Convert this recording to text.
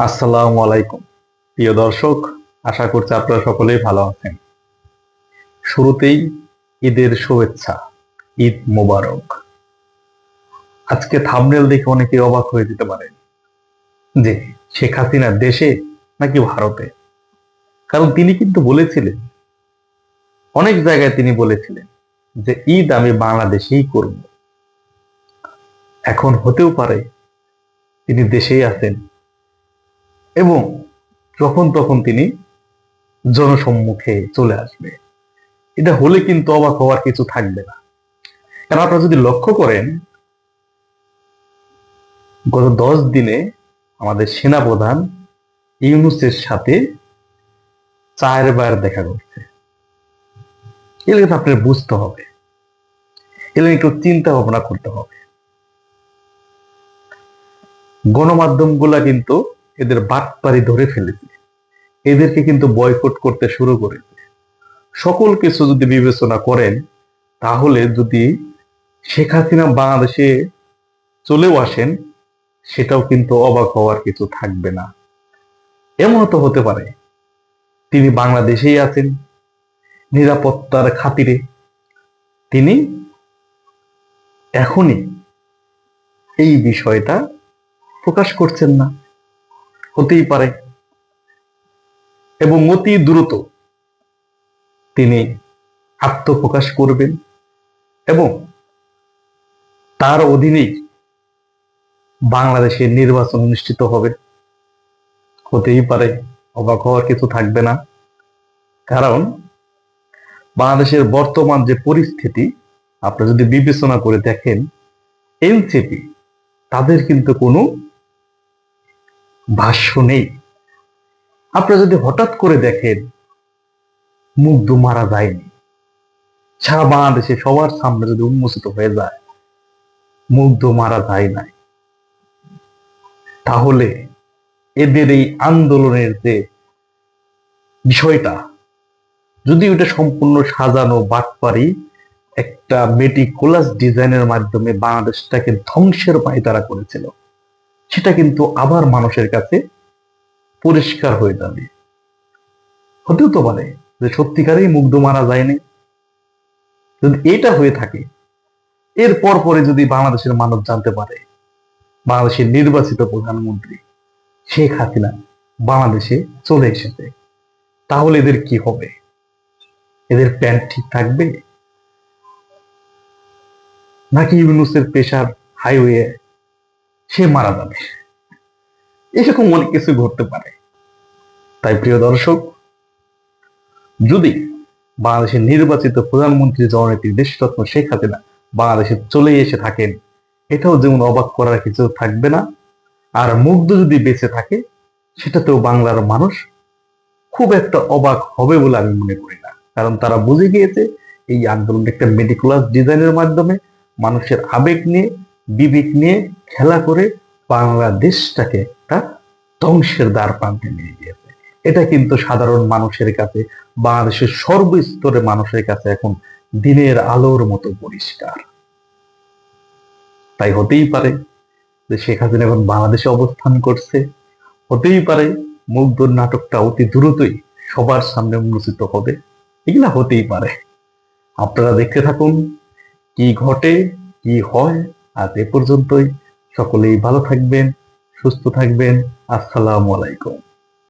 আসসালামু আলাইকুম প্রিয় দর্শক, আশা করছি আপনারা সকলেই ভালো আছেন। শুরুতেই ঈদের শুভেচ্ছা, ঈদ মোবারক। আজকে থাম্বনেল দেখে অনেকে অবাক হয়ে যেতে পারেন যে শেখ হাসিনা দেশে নাকি ভারতে। কারণ তিনি কিন্তু বলেছিলেন, অনেক জায়গায় তিনি বলেছিলেন যে ঈদ আমি বাংলাদেশেই করব। এখন হতেও পারে তিনি দেশেই আছেন এবং যখন তখন তিনি জনসম্মুখে চলে আসবে। এটা হলে কিন্তু অবাক হওয়ার কিছু থাকবে না। কারণ আপনারা যদি লক্ষ্য করেন, গত 10 দিনে আমাদের সেনাপ্রধান ইউনূসের সাথে 4বার দেখা করছে। এগুলো কিন্তু আপনার বুঝতে হবে, এগুলো একটু চিন্তা ভাবনা করতে হবে। গণমাধ্যম গুলা কিন্তু এদের বাটপারি ধরে ফেলেছে, এদেরকে কিন্তু বয়কট করতে শুরু করেছে। সকল কিছু যদি বিবেচনা করেন, তাহলে যদি শেখ হাসিনা বাংলাদেশে চলেও আসেন, সেটাও কিন্তু অবাক হওয়ার কিছু থাকবে না। এমনও তো হতে পারে তিনি বাংলাদেশেই আছেন, নিরাপত্তার খাতিরে তিনি এখনই এই বিষয়টা প্রকাশ করছেন না, হতেই পারে। এবং অতি দ্রুত তিনি আত্মপ্রকাশ করবেন এবং তার অধীনেই বাংলাদেশের নির্বাচন অনুষ্ঠিত হবে। হতেই পারে, অবাক হওয়ার কিছু থাকবে না। কারণ বাংলাদেশের বর্তমান যে পরিস্থিতি, আপনি যদি বিবেচনা করে দেখেন, এনসিপি তাদের কিন্তু কোনো ভাষ্য নেই। আপনি যদি হঠাৎ করে দেখেন, মুগ্ধ মারা যায়নি, সারা বাংলাদেশে সবার সামনে যদি উন্মোচিত হয়ে যায় মুগ্ধ মারা যায় নাই, তাহলে এদের এই আন্দোলনের যে বিষয়টা, যদি ওটা সম্পূর্ণ সাজানো বাটপারি একটা মেটিকুলাস ডিজাইনের মাধ্যমে বাংলাদেশটাকে ধ্বংসের পায়তারা করেছিল, সেটা কিন্তু আবার মানুষের কাছে পরিষ্কার হয়ে যাবে। হতেও তো পারে যে সত্যিকারেই মুগ্ধ মারা যায়নি। যদি এটা হয়ে থাকে, এর পরে যদি বাংলাদেশের মানুষ জানতে পারে বাংলাদেশের নির্বাচিত প্রধানমন্ত্রী শেখ হাসিনা বাংলাদেশে চলে এসেছে, তাহলে এদের কি হবে? এদের প্যান্ট ঠিক থাকবে, নাকি ইউনূসের পেশার হাইওয়ে সে মারা যাবে? এরকম অনেক কিছু ঘটতে পারে। তাই প্রিয় দর্শক, যদি বাংলাদেশের নির্বাচিত প্রধানমন্ত্রী জননেত্রী দেশরত্ন শেখ হাসিনা বাংলাদেশে চলে এসে থাকেন, এটাও যেমন অবাক করার কিছু থাকবে না। আর মুগ্ধ যদি বেঁচে থাকে, সেটাতেও বাংলার মানুষ খুব একটা অবাক হবে বলে আমি মনে করি না। কারণ তারা বুঝে গিয়েছে এই আন্দোলন একটা মেটিকুলাস ডিজাইনের মাধ্যমে মানুষের আবেগ নিয়ে, বিবেক নিয়ে খেলা করে বাংলাদেশটাকে একটা ধ্বংসের দ্বার প্রান্তে নিয়ে গিয়েছে। এটা কিন্তু সাধারণ মানুষের কাছে, বাংলাদেশের সর্বস্তরের মানুষের কাছে এখন দিনের আলোর মতো পরিষ্কার। তাই হতেই পারে যে শেখ হাসিনা এখন বাংলাদেশে অবস্থান করছে। হতেই পারে মুগ্ধর নাটকটা অতি দ্রুতই সবার সামনে উন্মোচিত হবে। এগুলা হতেই পারে। আপনারা দেখতে থাকুন কি ঘটে, কি হয়। আজ এ পর্যন্তই। সকলেই ভালো থাকবেন, সুস্থ থাকবেন। আসসালামু আলাইকুম।